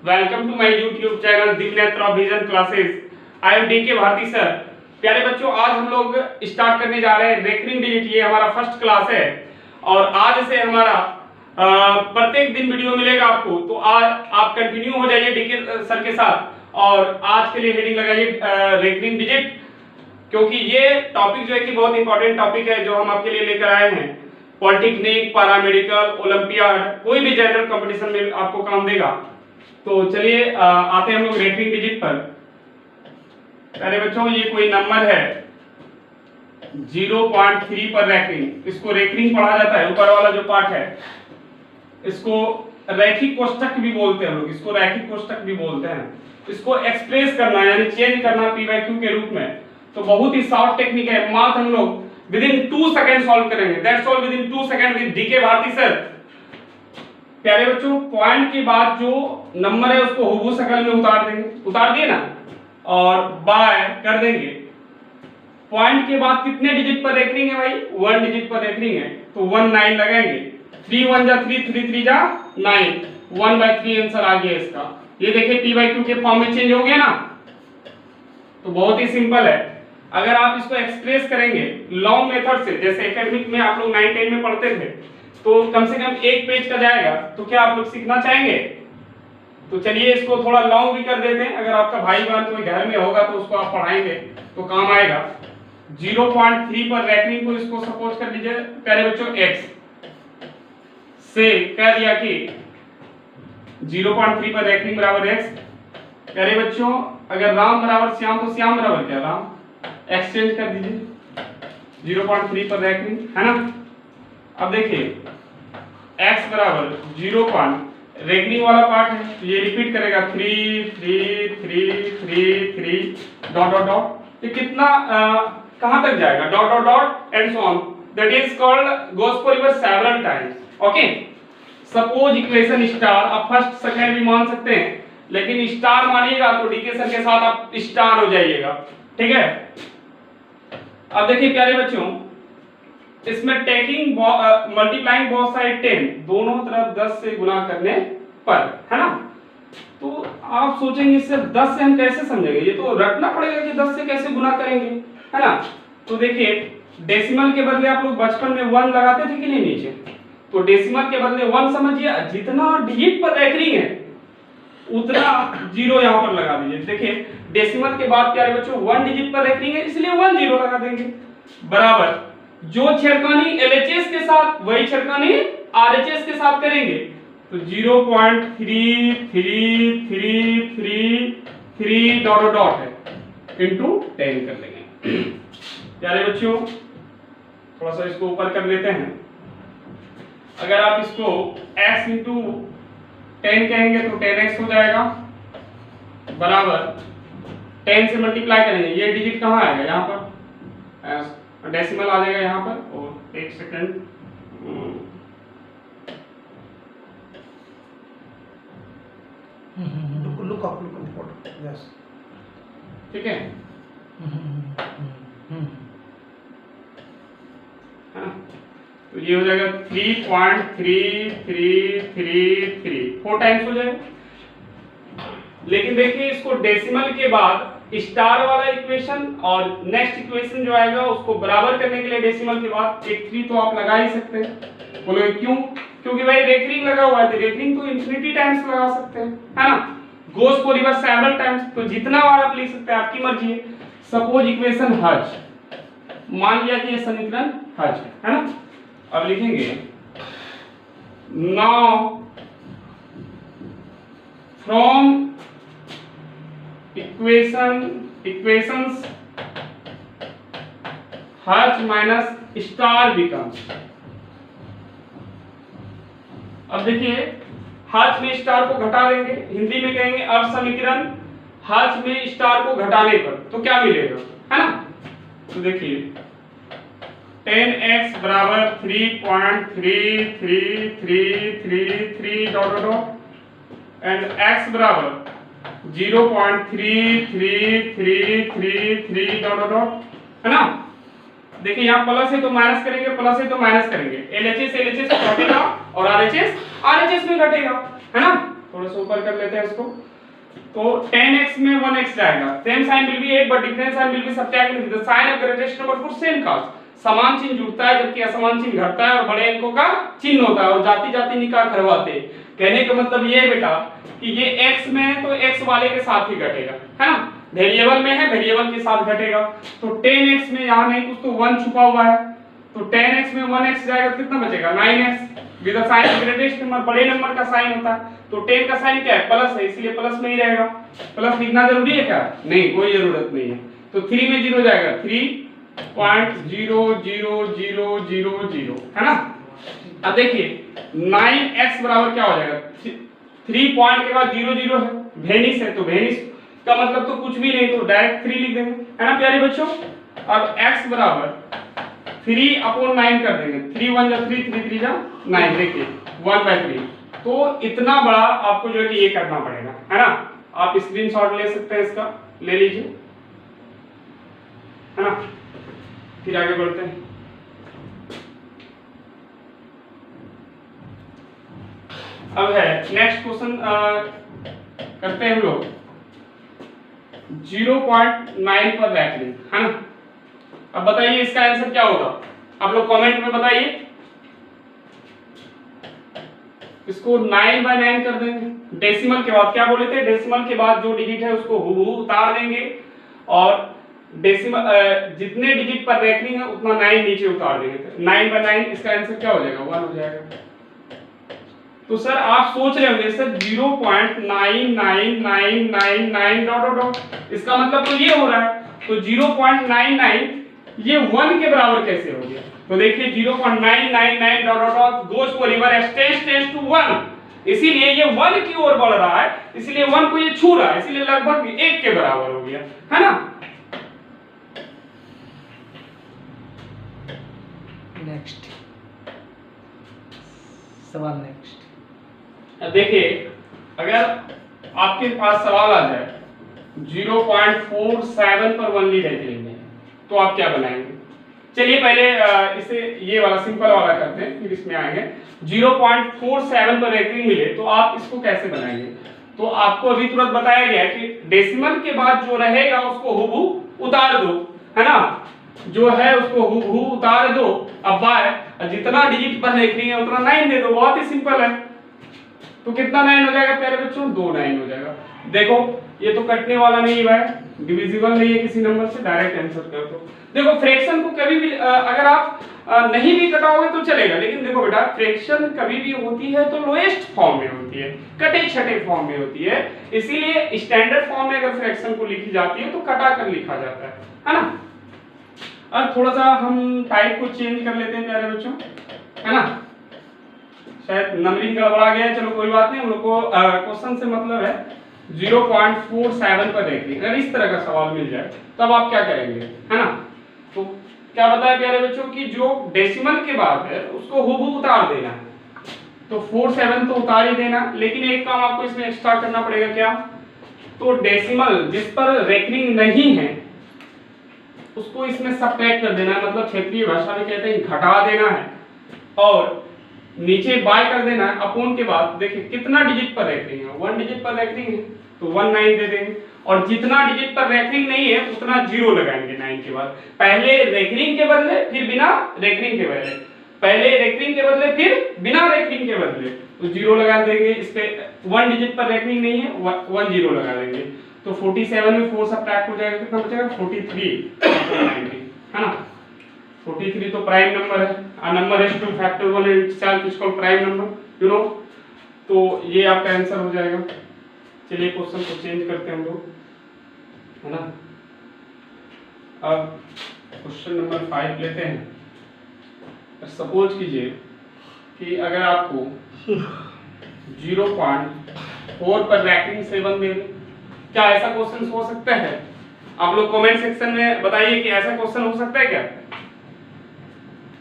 Welcome to my YouTube channel Divnetra vision classes. I am D K Bharati sir. प्यारे बच्चों, आज हम लोग स्टार्ट करने जा रहे हैं रेकरिंग डिजिट। ये हमारा फर्स्ट क्लास है और आज से हमारा प्रत्येक दिन वीडियो मिलेगा आपको। तो आज आप कंटिन्यू हो जाइए डी के सर के साथ और आज के लिए हेडिंग लगाइए रेकरिंग डिजिट, क्योंकि ये टॉपिक जो है कि बहुत इंपॉर्टेंट टॉपिक है जो हम आपके लिए लेकर आए हैं। पॉलिटेक्निक, पैरामेडिकल, ओलंपियाड, कोई भी जनरल कंपटीशन में आपको काम देगा। तो चलिए आते हैं हम लोग रेकरिंग डिजिट पर। अरे बच्चों, ये कोई नंबर है 0.3 पर रेकरिंग। इसको रेकरिंग पढ़ा जाता है। ऊपर वाला जो पार्ट है इसको रैखिक कोष्ठक भी बोलते हैं लोग, इसको रैखिक कोष्ठक भी बोलते हैं। इसको एक्सप्रेस करना यानी चेंज करना पी बाई क्यू के रूप में, तो बहुत ही शॉर्ट टेक्निक है। मात्र हम लोग विद इन 2 सेकंड सॉल्व करेंगे। That's all, with in 2 second with D K Bharati sir. प्यारे बच्चों, पॉइंट के बाद जो नंबर है उसको हुबहू शक्ल में उतार देंगे, उतार दिए ना, और बाय कर देंगे। पॉइंट के बाद कितने डिजिट पर रेकरिंग है भाई? 1 डिजिट पर रेकरिंग है, तो 19 लगाएंगे। 3 1 जा 3, 3 3 जा 9, 1/3 आंसर आ गया इसका। ये देखिए पी बाई क्यू के फॉर्म में चेंज हो गया ना। तो बहुत ही सिंपल है। अगर आप इसको एक्सप्रेस करेंगे लॉन्ग मेथड से, जैसे एकेडमिक में आप लोग 9 10 में पढ़ते थे, तो कम से कम 1 पेज का जाएगा। तो क्या आप लोग सीखना चाहेंगे? तो चलिए इसको थोड़ा लॉन्ग भी कर देते हैं। अगर आपका भाई बहन कोई घर में होगा तो उसको आप पढ़ाएंगे तो काम आएगा। 0.3 पर रेकरिंग को इसको सपोज कर लीजिए प्यारे बच्चों x से कह दिया कि 0.3 पर रेकरिंग बराबर x। प्यारे बच्चों, अगर राम बराबर श्याम तो श्याम बराबर क्या राम, एक्सचेंज कर दीजिए 0.3 पर रेकरिंग, है ना। अब देखिए x बराबर 0. रेकरिंग वाला पार्ट है तो ये रिपीट करेगा 3 3 3 3 3 डॉट डॉट डॉट। ये कितना कहां तक जाएगा? Dot dot dot and so on. That is called goes for reverse several times. Okay, suppose equation star, आप फर्स्ट सेकंड भी मान सकते हैं, लेकिन स्टार मानिएगा तो डीके सर के साथ आप स्टार हो जाइएगा, ठीक है। अब देखिए प्यारे बच्चों, इसमें टेकिंग मल्टीप्लाइंग बोथ साइड 10, दोनों तरफ 10 से गुना करने पर, है ना। तो आप सोचेंगे इससे 10 से हम कैसे समझेंगे? ये तो रटना पड़ेगा कि 10 से कैसे गुना करेंगे, है ना। तो देखिए डेसिमल के बदले आप लोग बचपन में 1 लगाते थे कि नहीं नीचे, तो डेसिमल के बदले 1 समझिए। जितना डिजिट पर रेकरिंग है उतना 0 यहाँ पर लगा दीजिए। देखिए डेसिमल के बाद प्यारे बच्चों 1 डिजिट पर रेकरिंग है, इसलिए 1 0 लगा देंगे। बराबर जो छेड़खानी LHS के साथ वही छेड़खानी RHS के साथ करेंगे, तो 0.3333 डॉट डॉट है इंटू 10 कर लेंगे। प्यारे बच्चों, थोड़ा सा इसको ऊपर कर लेते हैं। अगर आप इसको x इंटू 10 कहेंगे तो 10x हो जाएगा, बराबर 10 से मल्टीप्लाई करेंगे। ये डिजिट कहाँ आएगा? यहाँ पर डेसिमल आ जाएगा यहाँ पर। और 1 second, look up photo, yes, ठीक है। हाँ, तो ये हो जाएगा 3.3333 4 टाइम्स हो जाएगा। लेकिन देखिए इसको डेसिमल के बाद स्टार वाला इक्वेशन और नेक्स्ट इक्वेशन जो आएगा उसको बराबर करने के लिए डेसिमल के बाद एक 3 तो आप लगा ही सकते हैं। बोलोगे क्यों? क्योंकि भाई रेकरिंग लगा हुआ है, तो रेकरिंग तो इंफिनिटी टाइम्स लगा सकते हैं, है ना। Goes for reverse several times, तो जितना बार आप लिख सकते हैं, आपकी मर्जी है। सपोज इक्वेशन हज, मान लिया कि ये समीकरण हज है ना। अब लिखेंगे नाउ फ्रॉम इक्वेशंस हज माइनस स्टार बिकम्स। अब देखिए हज में स्टार को घटा देंगे, हिंदी में कहेंगे अब समीकरण हज में स्टार को घटाने पर तो क्या मिलेगा, है ना। तो देखिए 10x बराबर 3.3333 डॉट डॉट एंड x बराबर 0.3333 डॉट डॉट, है ना। देखिए यहाँ प्लस है तो माइनस करेंगे, प्लस है तो माइनस करेंगे। LHS LHS घटेगा और RHS RHS में घटेगा, है ना। थोड़ा सा ऊपर कर लेते हैं इसको। तो 10x में 1x जाएगा, same sign will be 8 but different sign will be subtracted, the sign of greatest number for same cast. समान चिन्ह जुड़ता है जबकि असमान चिन्ह घटता है और बड़े अंकों का चिन्ह होता है और जाति जाति निकाह करवाते। कहने का मतलब ये है बेटा कि ये x में है तो x वाले के साथ ही घटेगा, है ना, वेरिएबल में है वेरिएबल के साथ घटेगा। तो 10x में यहाँ नहीं कुछ तो 1 छुपा हुआ है, तो 10x में 1x जाएगा तो कितना बचेगा 9x with the sign of greatest number, बड़े नंबर का साइन होता है। तो 10 का साइन क्या है प्लस है, इसलिए प्लस में ही रहेगा। प्लस लिखना जरूरी है क्या? नहीं, कोई जरूरत नहीं है। तो 3 में 0 जाएगा 3.00000, है ना। अब देखिए 9x बराबर क्या हो जाएगा, 3 पॉइंट के बाद 0 0 है, वेनिस है, तो वेनिस का मतलब तो कुछ भी नहीं, तो डायरेक्ट 3 लिख देंगे, है ना प्यारे बच्चों। अब x बराबर 3/9 कर देंगे, 3 1 जा 3, 3 3 जा 9, देखिए 1/3। तो इतना बड़ा आपको जो है कि ये करना पड़ेगा, है ना। आप स्क्रीनशॉट ले सकते हैं, इसका ले लीजिए, है ना। फिर आगे बढ़ते हैं। अब है नेक्स्ट क्वेश्चन करते हैं हम लोग 0.9 पर रैखलिंग, है ना। अब बताइए इसका आंसर क्या होगा, आप लोग कमेंट में बताइए। इसको 9/9 कर देंगे, डेसिमल के बाद क्या बोले थे, डेसिमल के बाद जो डिजिट है उसको हूबहू उतार देंगे और डेसिमल जितने डिजिट पर रैखलिंग है उतना 9 नीचे उतार देंगे। 9/9 इसका आंसर क्या हो जाएगा 1 हो जाएगा। तो सर आप सोच रहे होंगे सर 0.99999 डॉट डॉट डॉट, इसका मतलब तो ये हो रहा है, तो 0.99 ये 1 के बराबर कैसे हो गया। तो देखिए 0.999 dot dot dot goes to river tends to 1, इसीलिए ये 1 की ओर बढ़ रहा है, इसलिए 1 को ये छू रहा है, इसलिए लगभग 1 के बराबर हो गया, है ना। नेक्स्ट सवाल नेक्स्ट। देखिए अगर आपके पास सवाल आ जाए 0.47 पर वनली रैखलिंग है तो आप क्या बनाएंगे। चलिए पहले इसे ये वाला सिंपल वाला करते हैं, फिर इसमें आएंगे। 0.47 पर रैखलिंग मिले तो आप इसको कैसे बनाएंगे। तो आपको अभी तुरंत बताया गया कि डेसिमल के बाद जो रहेगा उसको हूबहू उतार दो, है ना, जो है उसको हूबहू उतार दो। अब बाय जितना डिजिट पर रैखलिंग है उतना 9 दे दो, बहुत ही सिंपल है। तो कितना 9 हो जाएगा प्यारे बच्चों, 2 9 हो जाएगा। देखो ये तो कटने वाला नहीं है, डिविजिबल नहीं है किसी नंबर से, डायरेक्ट आंसर कर दो। देखो फ्रैक्शन को कभी भी अगर आप नहीं भी कटाओगे तो चलेगा, लेकिन देखो बेटा फ्रैक्शन कभी भी होती है तो लोएस्ट फॉर्म में होती है, कटे छटे फॉर्म में होती है, इसीलिए स्टैंडर्ड फॉर्म में अगर फ्रैक्शन को लिखी जाती है तो कटा कर लिखा जाता है ना। अब थोड़ा सा हम टाइप को चेंज कर लेते हैं प्यारे बच्चों, है ना। शायद नंबरिंग गड़बड़ा गया है, चलो कोई बात नहीं, हम लोग को क्वेश्चन से मतलब है 0.47 पर देखिए। अगर इस तरह का सवाल मिल जाए तब आप क्या करेंगे, है ना। तो क्या बताया प्यारे बच्चों कि जो डेसिमल के बाद है उसको हूबहू उतार देना है, तो 47 तो उतार ही देना, लेकिन एक काम आपको इसमें एक्स्ट्रा करना पड़ेगा क्या, तो डेसिमल जिस पर रैखलिंग नहीं है उसको इसमें सबट्रैक्ट कर देना है, मतलब क्षेत्रीय भाषा में कहते हैं घटा देना है, और नीचे बाय कर देना है अपॉन के बाद। देखिए कितना डिजिट पर रैखलिंग है, 1 डिजिट पर रैखलिंग है तो 1 9 दे देंगे, और जितना डिजिट पर रैखलिंग नहीं है उतना 0 लगाएंगे 9 के बाद। पहले रैखलिंग के बदले फिर बिना रैखलिंग के बदले, पहले रैखलिंग के बदले फिर बिना रैखलिंग के बदले, तो 0 लगा देंगे। इस पे 1 डिजिट पर रैखलिंग नहीं है 1 0 लगा देंगे, तो 47 में 4 सबट्रैक्ट हो जाएगा, कितना बचेगा 43, है ना। 43 तो प्राइम नंबर है, a number has two factor one and itself is called prime number, you know। तो ये आपका आंसर हो जाएगा। चलिए क्वेश्चन को चेंज करते हैं हम लोग, है ना। अब क्वेश्चन नंबर 5 लेते हैं। सपोज कीजिए कि अगर आपको 0.4 पर रैखलिंग 7 दे दे, क्या ऐसा क्वेश्चन हो सकता है। आप लोग कमेंट सेक्शन में बताइए कि ऐसा क्वेश्चन हो सकता है क्या।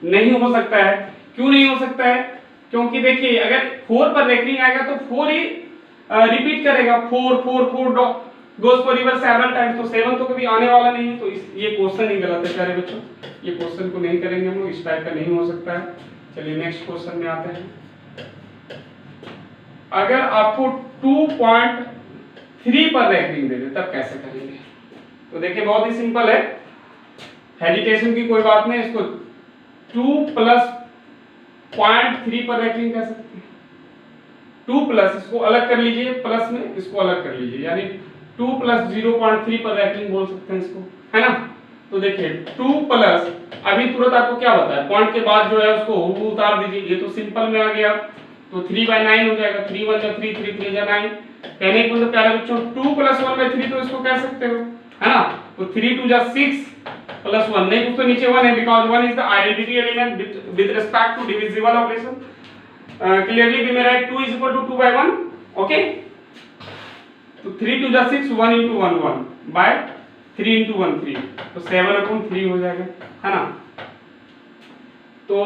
नहीं हो सकता है। क्यों नहीं हो सकता है, क्योंकि देखिए अगर 4 पर रैखलिंग आएगा तो 4 ही रिपीट करेगा, 4 4 4 गोज फॉर रिवर 7 टाइम्स, तो 7 तो कभी आने वाला नहीं है, तो ये क्वेश्चन ही गलत है प्यारे बच्चों, ये क्वेश्चन को नहीं करेंगे हम लोग, इस टाइप का नहीं हो सकता है। चलिए नेक्स्ट क्वेश्चन में आते हैं। अगर आपको 2.3 पर रैंकिंग दे दे तब कैसे करेंगे? तो देखिए बहुत ही सिंपल है, हेजिटेशन की कोई बात नहीं, इसको 2 प्लस 0.3 पर रैंकिंग कर सकते हैं। 2 प्लस इसको अलग कर लीजिए, प्लस में इसको अलग कर लीजिए, यानी 2 प्लस 0.3 पर रैंकिंग बोल सकते हैं इसको, है ना। तो देखिए 2 प्लस, अभी तुरंत आपको क्या बताया, पॉइंट के बाद जो है उसको उतार दीजिए, ये तो सिंपल में आ गया, तो 3/9 हो जाएगा, 3 1 जा 3, 3 3 जा 9। कहने को मतलब प्यारे बच्चों 2 प्लस 1/3 तो इसको कह सकते हो, है ना। तो 3 2 जा 6 प्लस 1 नहीं, कुछ तो नीचे 1 है, because 1 is the identity element with respect to divisible operation. Clearly we may write 2 is equal to 2/1, okay. तो 3 2 जा 6, 1 into 1 1 by 3 into 1 3, तो 7/3 हो जाएगा, है ना। तो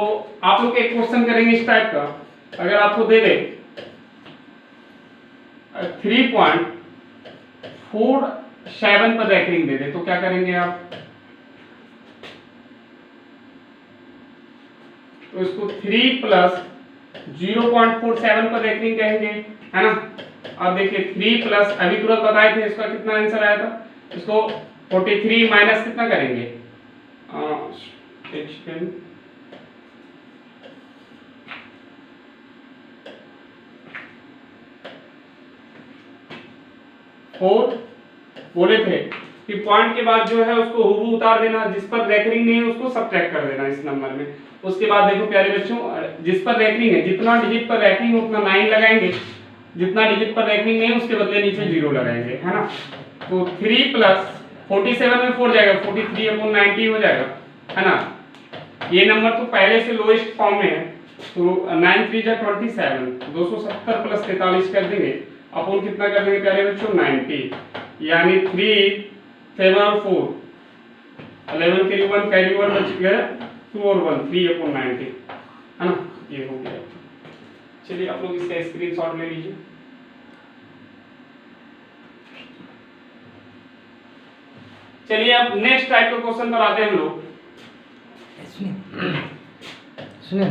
आप लोग एक क्वेश्चन करेंगे इस टाइप का, अगर आपको दे दे 3.47 पर रैंकिंग दे दे तो क्या करेंगे आप? तो इसको 3 प्लस 0.47 पर रैंकिंग कहेंगे, है ना। अब देखिए 3 प्लस, अभी तुरंत बताए थे इसका कितना आंसर आया था, इसको 43 माइनस कितना करेंगे, फोर बोले थे कि पॉइंट के बाद जो है उसको हुबहू उतार देना, जिस पर रैंकिंग नहीं है उसको सब्ट्रैक्ट कर देना इस नंबर में। उसके बाद देखो प्यारे बच्चों, जिस पर रैंकिंग है, जितना डिजिट पर रैंकिंग उतना 9 लगाएंगे, जितना डिजिट पर रैंकिंग नहीं है उसके बदले नीचे 0 लगाएंगे, है ना। तो 3 प्लस 47 में 4 जाएगा, 43/90 हो जाएगा, है ना। ये नंबर तो पहले से लोएस्ट फॉर्म में है, तो 9 3 जा 27, 270 प्लस 43 कर देंगे, अपन कितना कर देंगे प्यारे बच्चों, 90, यानी 3 7 और 4 11 कैरी 1 बच गया, 2 और 1 3/90, है ना। ये हो गया। चलिए आप लोग इसका स्क्रीनशॉट ले लीजिए। चलिए अब नेक्स्ट टाइप का क्वेश्चन पर आते हैं हम लोग। सुनिए